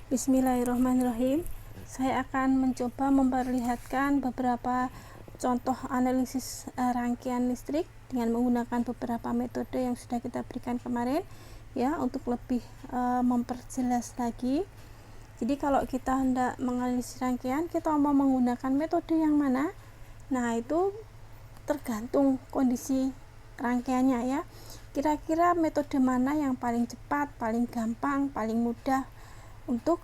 Bismillahirrahmanirrahim. Saya akan mencoba memperlihatkan beberapa contoh analisis rangkaian listrik dengan menggunakan beberapa metode yang sudah kita berikan kemarin, ya, untuk lebih memperjelas lagi. Jadi kalau kita hendak menganalisis rangkaian, kita mau menggunakan metode yang mana? Nah, itu tergantung kondisi rangkaiannya, ya. Kira-kira metode mana yang paling cepat, paling gampang, paling mudah untuk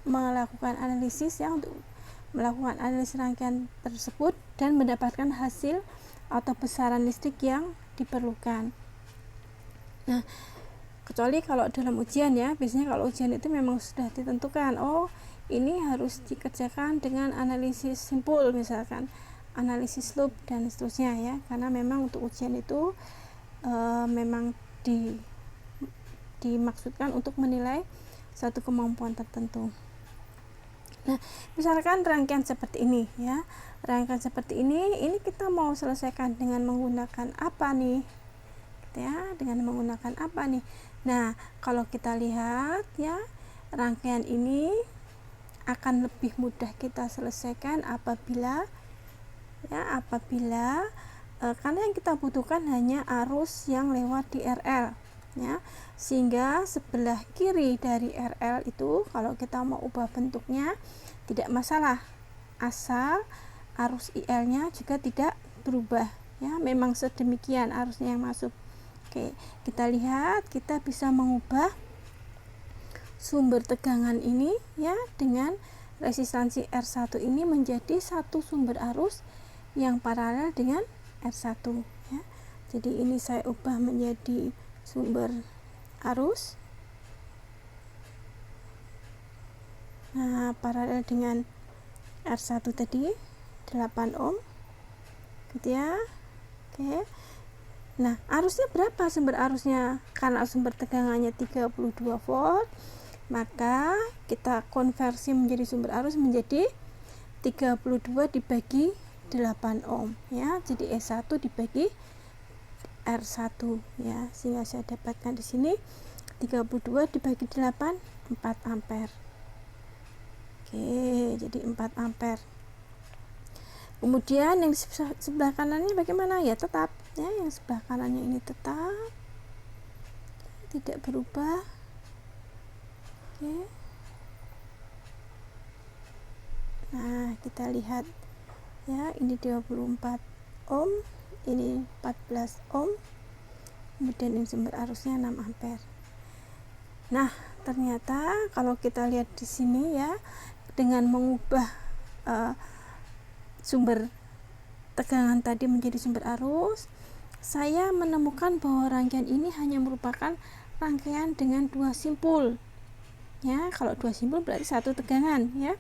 melakukan analisis, ya, untuk melakukan analisis rangkaian tersebut dan mendapatkan hasil atau besaran listrik yang diperlukan. Nah, kecuali kalau dalam ujian, ya, biasanya kalau ujian itu memang sudah ditentukan, oh ini harus dikerjakan dengan analisis simpul, misalkan analisis loop dan seterusnya, ya, karena memang untuk ujian itu memang dimaksudkan untuk menilai satu kemampuan tertentu. Nah, misalkan rangkaian seperti ini, ya, rangkaian seperti ini kita mau selesaikan dengan menggunakan apa nih, ya, dengan menggunakan apa nih. Nah, kalau kita lihat, ya, rangkaian ini akan lebih mudah kita selesaikan apabila karena yang kita butuhkan hanya arus yang lewat di RL, ya, sehingga sebelah kiri dari RL itu kalau kita mau ubah bentuknya tidak masalah, asal arus IL nya juga tidak berubah, ya, memang sedemikian arusnya yang masuk. Oke, kita lihat, kita bisa mengubah sumber tegangan ini, ya, dengan resistansi R1 ini menjadi satu sumber arus yang paralel dengan R1, ya. Jadi ini saya ubah menjadi sumber arus, nah, paralel dengan R1 tadi 8 ohm, gitu, ya. Oke. Nah, arusnya berapa sumber arusnya? Karena sumber tegangannya 32 volt, maka kita konversi menjadi sumber arus menjadi 32 dibagi 8 ohm, ya. Jadi E1 dibagi R1, ya, sehingga saya dapatkan di sini 32 dibagi 8, 4 ampere. Oke, jadi 4 ampere. Kemudian yang di sebelah kanannya bagaimana? Ya, tetap, ya, yang sebelah kanannya ini tetap tidak berubah. Oke. Nah, kita lihat, ya, ini 24 ohm, ini 14 ohm, kemudian ini sumber arusnya 6 ampere. Nah, ternyata kalau kita lihat di sini, ya, dengan mengubah sumber tegangan tadi menjadi sumber arus, saya menemukan bahwa rangkaian ini hanya merupakan rangkaian dengan dua simpul, ya. Kalau dua simpul berarti satu tegangan, ya.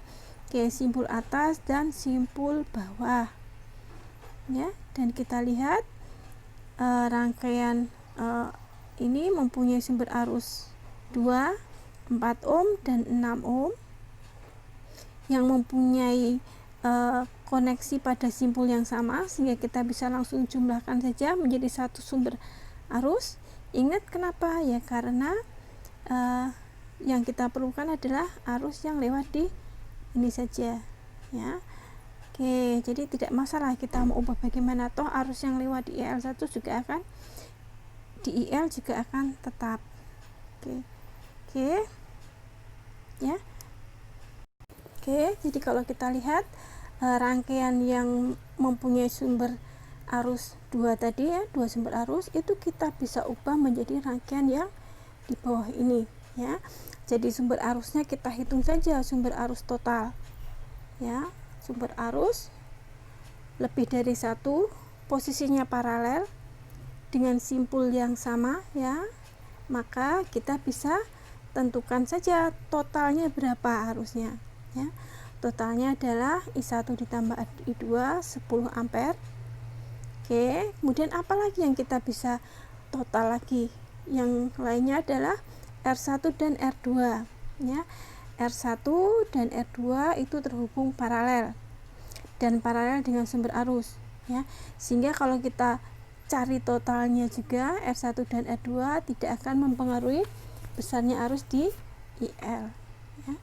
Oke, simpul atas dan simpul bawah, ya. Dan kita lihat rangkaian ini mempunyai sumber arus 2, 4 ohm dan 6 ohm yang mempunyai koneksi pada simpul yang sama, sehingga kita bisa langsung jumlahkan saja menjadi satu sumber arus. Ingat kenapa? Ya, karena yang kita perlukan adalah arus yang lewat di ini saja, ya. Oke, jadi tidak masalah kita mau ubah bagaimana, toh arus yang lewat di IL1 juga akan di IL juga akan tetap. Oke, ya. Oke, jadi kalau kita lihat rangkaian yang mempunyai sumber arus 2 tadi, ya, 2 sumber arus itu kita bisa ubah menjadi rangkaian yang di bawah ini, ya. Jadi sumber arusnya kita hitung saja sumber arus total, ya. Sumber arus lebih dari satu, posisinya paralel dengan simpul yang sama, ya, maka kita bisa tentukan saja totalnya berapa arusnya, ya. Totalnya adalah I1 ditambah I2 10 ampere. Oke, kemudian apa lagi yang kita bisa total lagi? Yang lainnya adalah R1 dan R2, ya. R1 dan R2 itu terhubung paralel dan paralel dengan sumber arus, ya. Sehingga kalau kita cari totalnya juga R1 dan R2 tidak akan mempengaruhi besarnya arus di IL ya.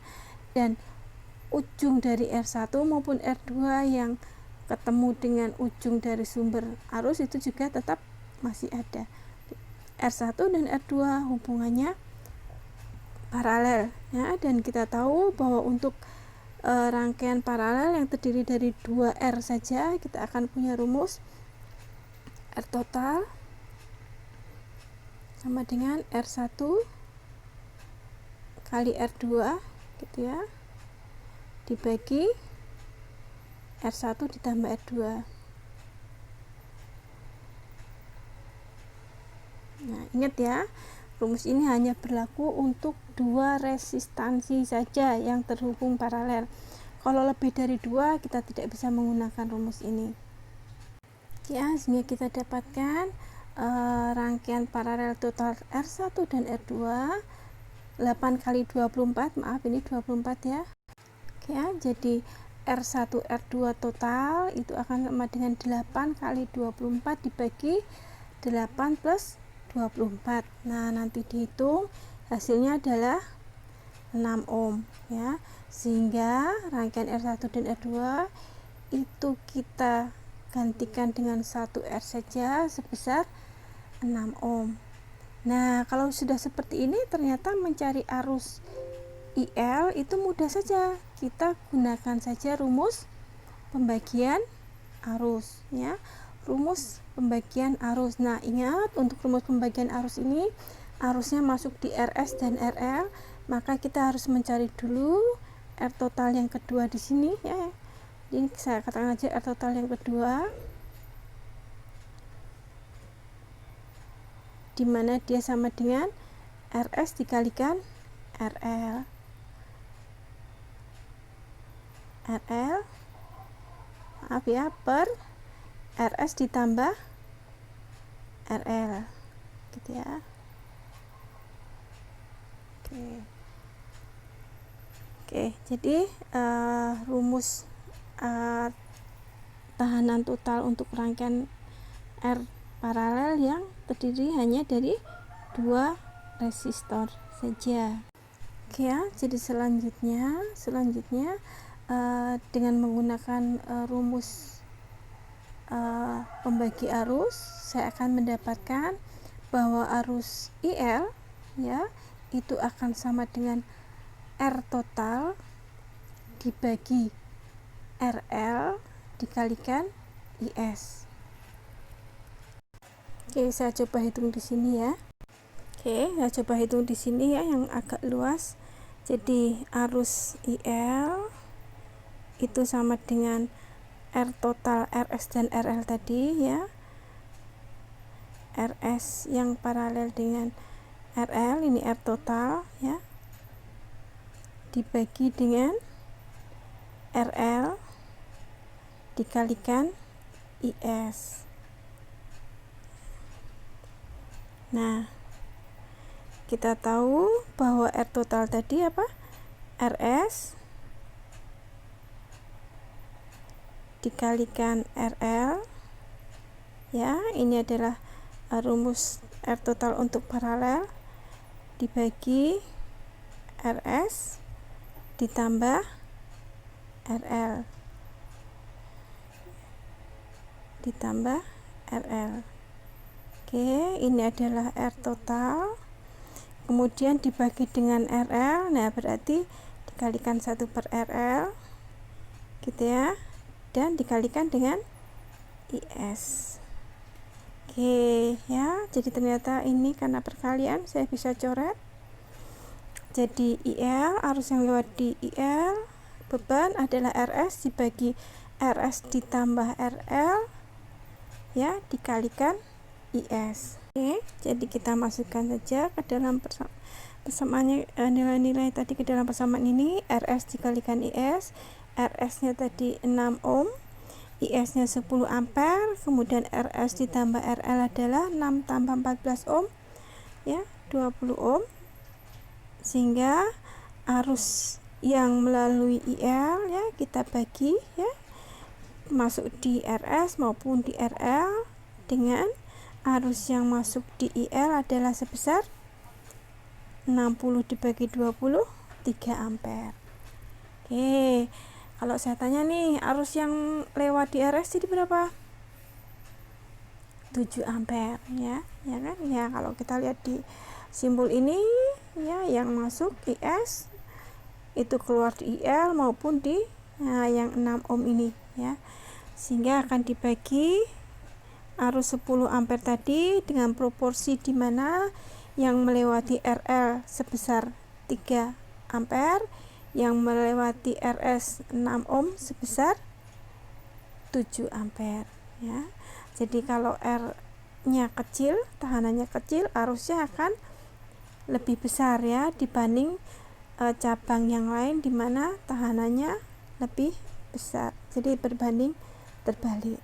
Dan ujung dari R1 maupun R2 yang ketemu dengan ujung dari sumber arus itu juga tetap masih ada. R1 dan R2 hubungannya paralel ya, dan kita tahu bahwa untuk rangkaian paralel yang terdiri dari 2R saja kita akan punya rumus R total sama dengan R1 kali R2 gitu ya, dibagi R1 ditambah R2. Nah, ingat ya, rumus ini hanya berlaku untuk 2 resistansi saja yang terhubung paralel. Kalau lebih dari 2 kita tidak bisa menggunakan rumus ini ya, sehingga kita dapatkan rangkaian paralel total R1 dan R2 8 kali 24, maaf ini 24 ya. Oke ya, jadi R1 R2 total itu akan sama dengan 8 kali 24 dibagi 8 plus 24. Nah, nanti dihitung hasilnya adalah 6 ohm ya. Sehingga rangkaian R1 dan R2 itu kita gantikan dengan 1R saja sebesar 6 ohm. Nah, kalau sudah seperti ini ternyata mencari arus IL itu mudah saja. Kita gunakan saja rumus pembagian arus ya. Rumus pembagian arus. Nah, ingat untuk rumus pembagian arus ini arusnya masuk di RS dan RL, maka kita harus mencari dulu R total yang kedua di sini ya. Ini saya katakan aja R total yang kedua, dimana dia sama dengan RS dikalikan RL. RL maaf ya, per RS ditambah RL gitu ya. Oke, jadi rumus tahanan total untuk rangkaian R paralel yang terdiri hanya dari 2 resistor saja. Oke ya, jadi selanjutnya dengan menggunakan rumus pembagi arus, saya akan mendapatkan bahwa arus IL ya itu akan sama dengan R total dibagi RL dikalikan IS. Oke, saya coba hitung di sini ya. Oke, saya coba hitung di sini ya yang agak luas. Jadi arus IL itu sama dengan R total RS dan RL tadi ya. RS yang paralel dengan RL, ini R total ya, dibagi dengan RL dikalikan IS. Nah, kita tahu bahwa R total tadi apa? RS dikalikan RL ya, ini adalah rumus R total untuk paralel dibagi RS ditambah RL ditambah RL. Oke, ini adalah R total, kemudian dibagi dengan RL. Nah, berarti dikalikan 1 per RL gitu ya, dan dikalikan dengan IS. Oke ya, jadi ternyata ini karena perkalian saya bisa coret. Jadi IL, arus yang lewat di IL, beban adalah RS dibagi RS ditambah RL ya, dikalikan IS. Oke, jadi kita masukkan saja ke dalam persamaannya, nilai-nilai tadi ke dalam persamaan ini. RS dikalikan IS, RS nya tadi 6 ohm, IS nya 10 ampere, kemudian RS ditambah RL adalah 6 tambah 14 ohm ya, 20 ohm, sehingga arus yang melalui IL ya kita bagi ya, masuk di RS maupun di RL, dengan arus yang masuk di IL adalah sebesar 60 dibagi 20 3 ampere. Oke, kalau saya tanya nih, arus yang lewat di RS jadi berapa? 7 ampere ya kan ya. Kalau kita lihat di simbol ini ya, yang masuk IS itu keluar di IL maupun di yang 6 ohm ini ya, sehingga akan dibagi arus 10 ampere tadi dengan proporsi di mana yang melewati RL sebesar 3 ampere, yang melewati RS 6 ohm sebesar 7 ampere ya. Jadi kalau R-nya kecil, tahanannya kecil, arusnya akan lebih besar ya dibanding cabang yang lain di mana tahanannya lebih besar. Jadi berbanding terbalik.